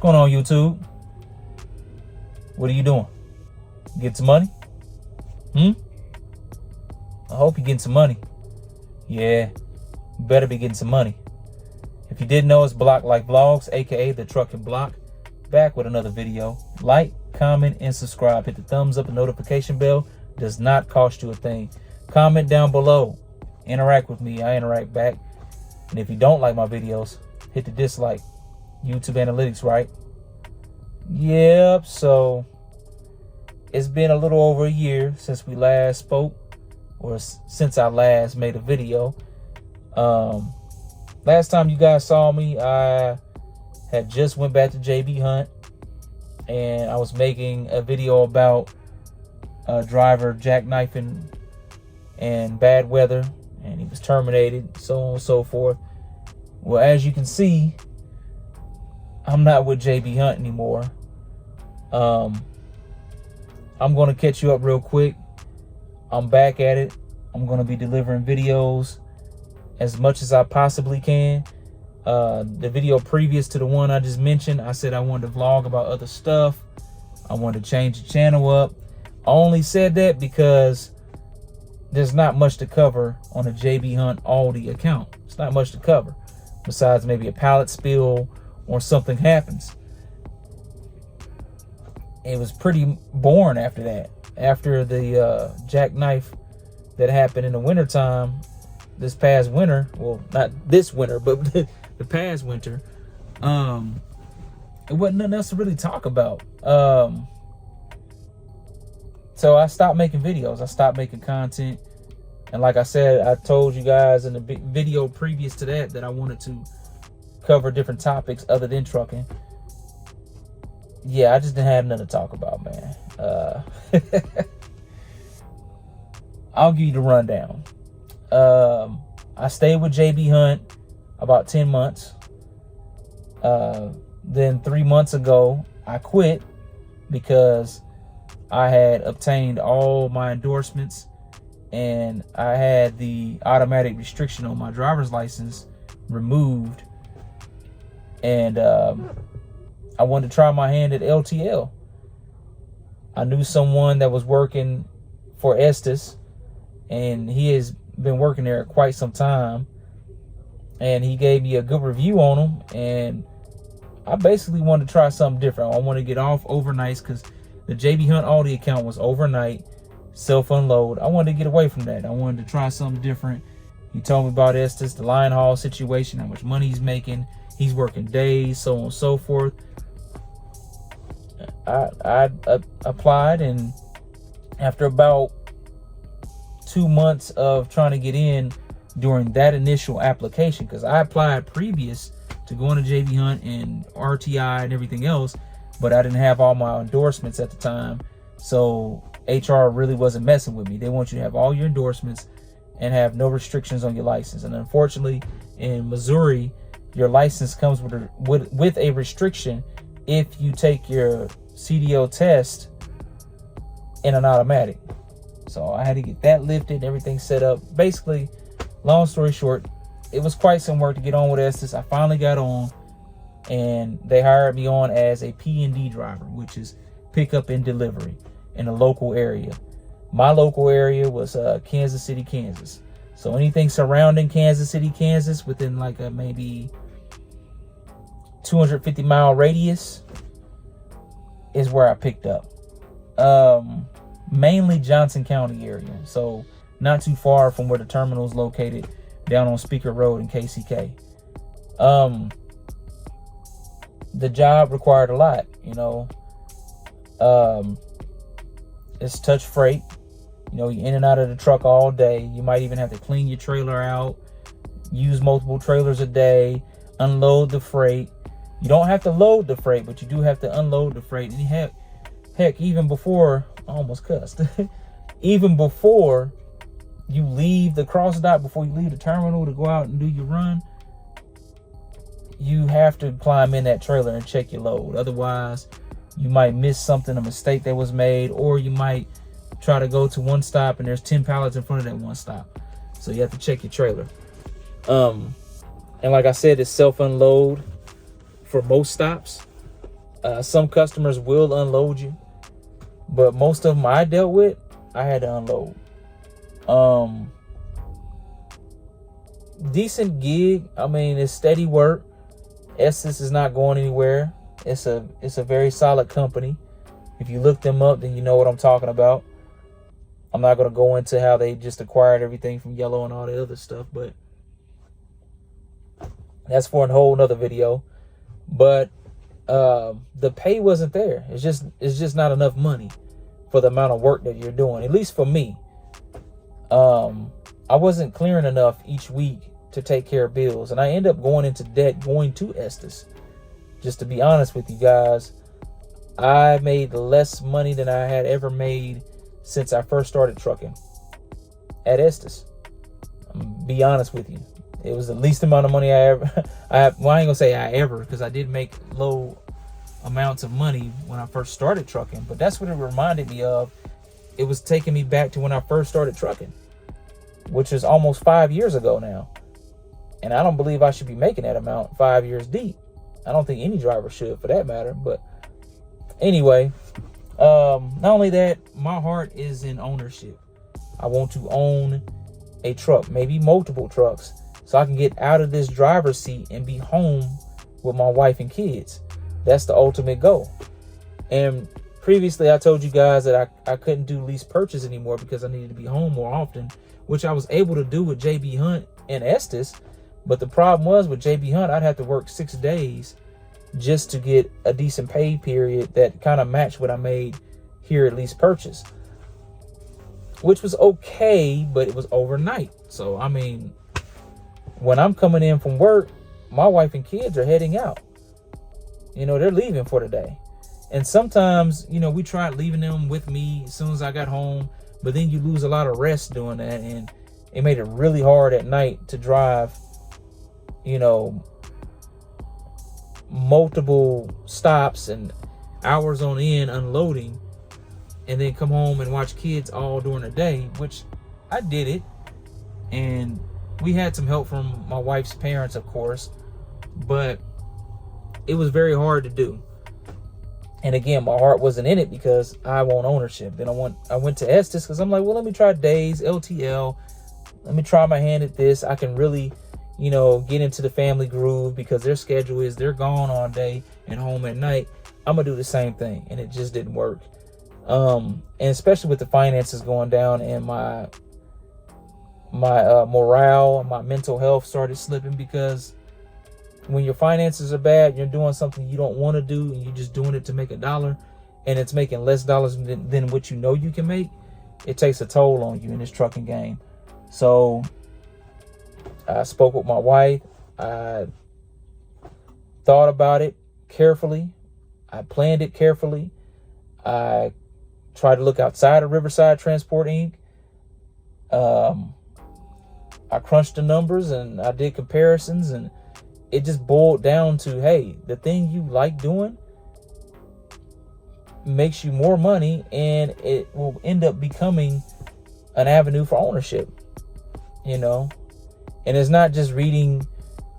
going on, YouTube? What are you doing? Get some money? I hope you're getting some money. Yeah, you better be getting some money. If you didn't know, it's Block Like Vlogs, aka the Trucking Block, back with another video. Like, comment, and subscribe. Hit the thumbs up and notification bell. Does not cost you a thing. Comment down below. Interact with me. I interact back. And if you don't like my videos, hit the dislike. YouTube analytics, right? Yep, so it's been a little over a year since we last spoke, or since I last made a video. Last time you guys saw me, I had just went back to JB Hunt, and I was making a video about a driver jackknifing and bad weather, and he was terminated, so on and so forth. Well, as you can see, I'm not with JB Hunt anymore. I'm going to catch you up real quick. I'm back at it. I'm going to be delivering videos as much as I possibly can. The video previous to the one I just mentioned, I said I wanted to vlog about other stuff. I wanted to change the channel up. I only said that because there's not much to cover on a JB Hunt Aldi account. It's not much to cover besides maybe a pallet spill or something happens. It was pretty boring after that. After the jackknife that happened in the wintertime, this past winter, well, not this winter, but the past winter, it wasn't nothing else to really talk about. So I stopped making videos. I stopped making content. And like I said, I told you guys in the video previous to that I wanted to cover different topics other than trucking. Yeah, I just didn't have nothing to talk about, man. I'll give you the rundown. I stayed with JB Hunt about 10 months. Then 3 months ago, I quit because I had obtained all my endorsements and I had the automatic restriction on my driver's license removed. And I wanted to try my hand at LTL. I knew someone that was working for Estes, and he has been working there quite some time, and he gave me a good review on him, and I basically wanted to try something different. I wanted to get off overnights because the JB Hunt Aldi account was overnight, self-unload. I wanted to get away from that. I wanted to try something different. He told me about Estes, the Lion Hall situation, how much money he's making. He's working days, so on and so forth. I applied, and after about 2 months of trying to get in during that initial application, because I applied previous to going to JB Hunt and RTI and everything else, but I didn't have all my endorsements at the time, so HR really wasn't messing with me. They want you to have all your endorsements and have no restrictions on your license. And unfortunately, in Missouri, your license comes with a restriction if you take your CDL test in an automatic. So I had to get that lifted, everything set up. Basically, long story short, it was quite some work to get on with Estes. I finally got on, and they hired me on as a P&D driver, which is pickup and delivery in a local area. My local area was Kansas City, Kansas. So anything surrounding Kansas City, Kansas within like a maybe 250-mile radius is where I picked up. Mainly Johnson County area, so not too far from where the terminal is located, down on Speaker Road in KCK. The job required a lot, you know. It's touch freight. You know, you're in and out of the truck all day. You might even have to clean your trailer out, use multiple trailers a day, unload the freight. You don't have to load the freight, but you do have to unload the freight. And heck, even before, I almost cussed, even before you leave the cross dock, before you leave the terminal to go out and do your run, you have to climb in that trailer and check your load. Otherwise, you might miss something, a mistake that was made, or you might try to go to one stop and there's 10 pallets in front of that one stop. So you have to check your trailer. And like I said, it's self-unload for most stops. Some customers will unload you, but most of them I dealt with, I had to unload. Decent gig. I mean, it's steady work. Estes is not going anywhere. It's a very solid company. If you look them up, then you know what I'm talking about. I'm not going to go into how they just acquired everything from Yellow and all the other stuff, but that's for a whole nother video. But the pay wasn't there. It's just not enough money for the amount of work that you're doing, at least for me. I wasn't clearing enough each week to take care of bills, and I end up going into debt going to Estes. Just to be honest with you guys, I made less money than I had ever made since I first started trucking at Estes. Be honest with you, it was the least amount of money I ever I ain't gonna say I ever, because I did make low amounts of money when I first started trucking, but that's what it reminded me of. It was taking me back to when I first started trucking, which is almost 5 years ago now. And I don't believe I should be making that amount 5 years deep. I don't think any driver should, for that matter. But anyway, not only that, my heart is in ownership. I want to own a truck, maybe multiple trucks, so I can get out of this driver's seat and be home with my wife and kids. That's the ultimate goal. And previously I told you guys that I couldn't do lease purchase anymore because I needed to be home more often, which I was able to do with JB Hunt and Estes. But the problem was with JB Hunt, I'd have to work 6 days just to get a decent pay period that kind of matched what I made here at Lease Purchase, which was okay, but it was overnight. So, I mean, when I'm coming in from work, my wife and kids are heading out. You know, they're leaving for the day. And sometimes, you know, we tried leaving them with me as soon as I got home, but then you lose a lot of rest doing that. And it made it really hard at night to drive, you know, multiple stops and hours on end unloading, and then come home and watch kids all during the day, which I did it. And we had some help from my wife's parents, of course, but it was very hard to do. And again, my heart wasn't in it because I want ownership. Then I went to Estes because I'm like, well, let me try days, LTL. Let me try my hand at this. I can really, you know, get into the family groove because their schedule is they're gone all day and home at night. I'm gonna do the same thing, and it just didn't work. And especially with the finances going down and my morale, my mental health started slipping, because when your finances are bad, you're doing something you don't want to do, and you're just doing it to make a dollar, and it's making less dollars than what you know you can make. It takes a toll on you in this trucking game. So I spoke with my wife. I thought about it carefully. I planned it carefully. I tried to look outside of Riverside Transport Inc. I crunched the numbers and I did comparisons, and it just boiled down to, hey, the thing you like doing makes you more money, and it will end up becoming an avenue for ownership, you know. And it's not just reading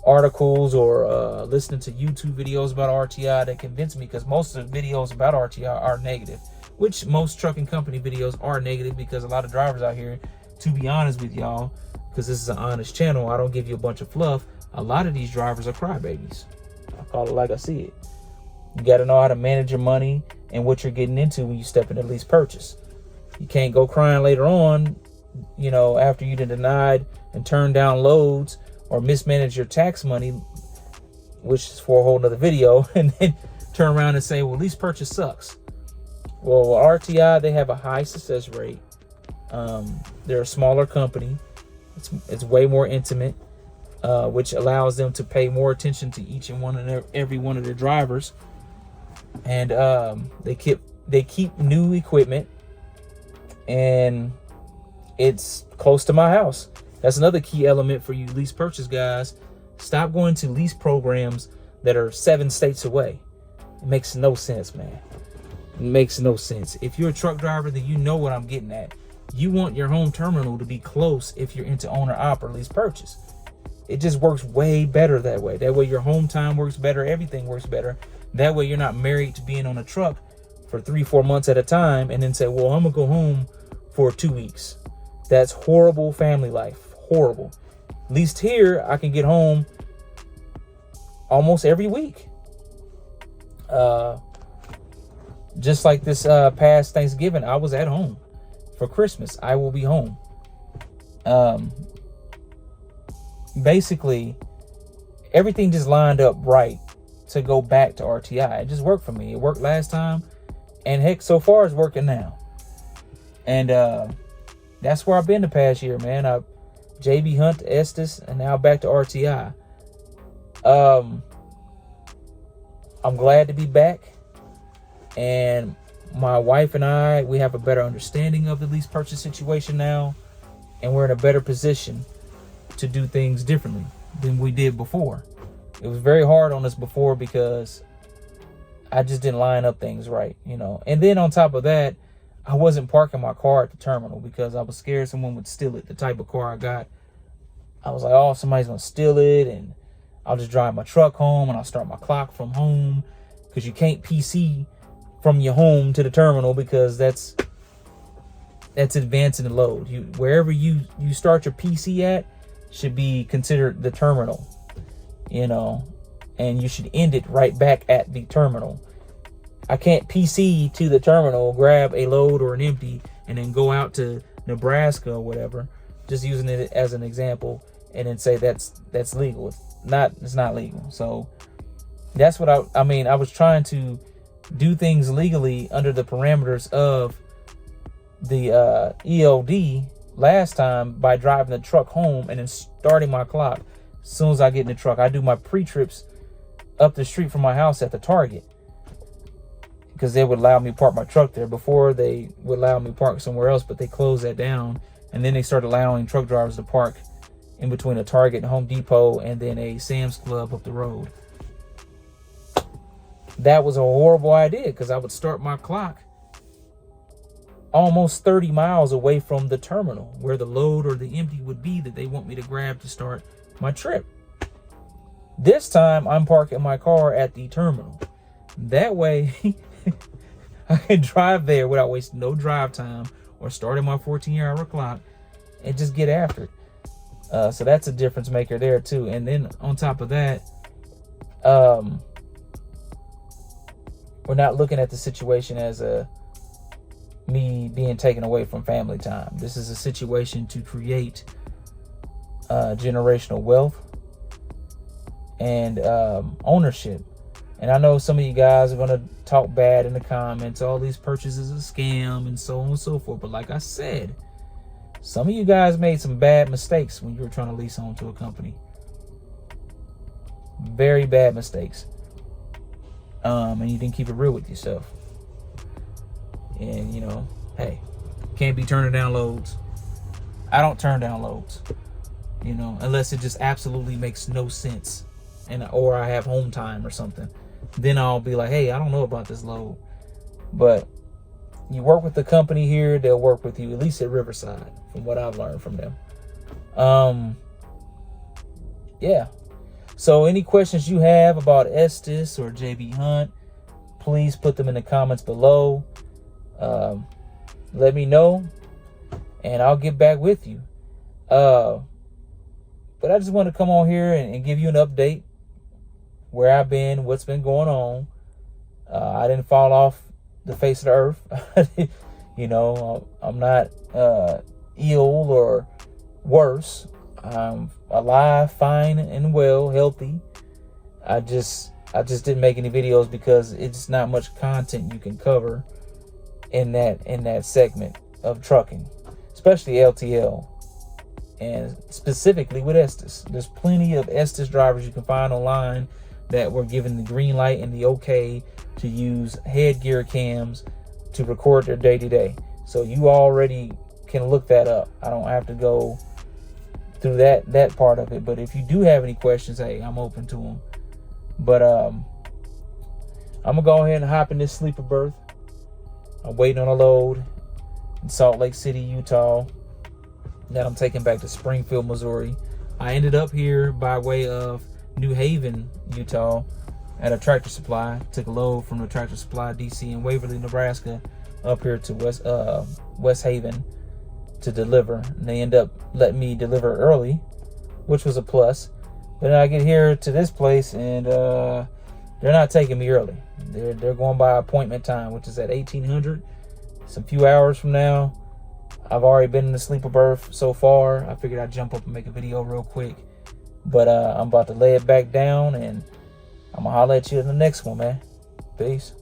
articles or listening to YouTube videos about RTI that convince me, because most of the videos about RTI are negative, which most trucking company videos are negative, because a lot of drivers out here, to be honest with y'all, because this is an honest channel, I don't give you a bunch of fluff, a lot of these drivers are crybabies. I call it like I see it. You got to know how to manage your money and what you're getting into when you step into lease purchase. You can't go crying later on, you know, after you denied and turned down loads or mismanage your tax money, which is for a whole nother video, and then turn around and say, well, lease purchase sucks. Well, RTI, they have a high success rate. They're a smaller company. It's way more intimate, which allows them to pay more attention to each and every one of their drivers. And they keep new equipment, and it's close to my house. That's another key element for you lease purchase guys. Stop going to lease programs that are 7 states away. It makes no sense, man. It makes no sense. If you're a truck driver, then you know what I'm getting at. You want your home terminal to be close if you're into owner op or lease purchase. It just works way better that way. That way your home time works better. Everything works better That way you're not married to being on a truck for 3-4 months at a time and then say, well, I'm gonna go home for 2 weeks. That's horrible family life. Horrible. At least here I can get home almost every week. Just like this past Thanksgiving, I was at home. For Christmas, I will be home. Basically, everything just lined up right to go back to RTI. It just worked for me. It worked last time, and heck, so far it's working now. And that's where I've been the past year, man. JB Hunt, Estes, and now back to RTI. I'm glad to be back, and my wife and I, we have a better understanding of the lease purchase situation now, and we're in a better position to do things differently than we did before. It was very hard on us before because I just didn't line up things right, you know. And then on top of that, I wasn't parking my car at the terminal because I was scared someone would steal it. The type of car I got, I was like, oh, somebody's gonna steal it, and I'll just drive my truck home and I'll start my clock from home, because you can't PC from your home to the terminal, because that's advancing the load. Wherever you start your PC at should be considered the terminal, you know, and you should end it right back at the terminal. I can't PC to the terminal, grab a load or an empty, and then go out to Nebraska or whatever, just using it as an example, and then say that's legal. It's not legal. So that's what I mean. I was trying to do things legally under the parameters of the ELD last time by driving the truck home and then starting my clock. As soon as I get in the truck, I do my pre-trips up the street from my house at the Target, because they would allow me to park my truck there. Before, they would allow me to park somewhere else, but they closed that down, and then they started allowing truck drivers to park in between a Target and Home Depot and then a Sam's Club up the road. That was a horrible idea, because I would start my clock almost 30 miles away from the terminal where the load or the empty would be that they want me to grab to start my trip. This time I'm parking my car at the terminal. That way I can drive there without wasting no drive time or starting my 14-hour clock and just get after it. So that's a difference maker there too. And then on top of that, we're not looking at the situation as me being taken away from family time. This is a situation to create generational wealth and ownership. And I know some of you guys are going to talk bad in the comments, all these purchases are a scam and so on and so forth. But like I said, some of you guys made some bad mistakes when you were trying to lease onto a company. Very bad mistakes. And you didn't keep it real with yourself. And, you know, hey, can't be turning down loads. I don't turn down loads, you know, unless it just absolutely makes no sense, or I have home time or something. Then I'll be like, hey, I don't know about this load. But you work with the company here, they'll work with you, at least at Riverside, from what I've learned from them. Yeah. So any questions you have about Estes or JB Hunt, please put them in the comments below. Let me know, and I'll get back with you. But I just want to come on here and give you an update where I've been, what's been going on. I didn't fall off the face of the earth. You know, I'm not ill or worse. I'm alive, fine and well, healthy. I just didn't make any videos because it's not much content you can cover in that segment of trucking, especially LTL, and specifically with Estes. There's plenty of Estes drivers you can find online that were given the green light and the okay to use headgear cams to record their day-to-day. So you already can look that up. I don't have to go through that part of it. But if you do have any questions, hey, I'm open to them. But I'm gonna go ahead and hop in this sleeper berth. I'm waiting on a load in Salt Lake City, Utah, that I'm taking back to Springfield, Missouri. I ended up here by way of New Haven, Utah, at a Tractor Supply. Took a load from the Tractor Supply DC in Waverly, Nebraska, up here to West Haven to deliver. And they end up letting me deliver early, which was a plus. But then I get here to this place, and they're not taking me early. They're going by appointment time, which is at 1800. Some few hours from now. I've already been in the sleeper berth so far. I figured I'd jump up and make a video real quick. But I'm about to lay it back down, and I'm gonna holler at you in the next one, man. Peace.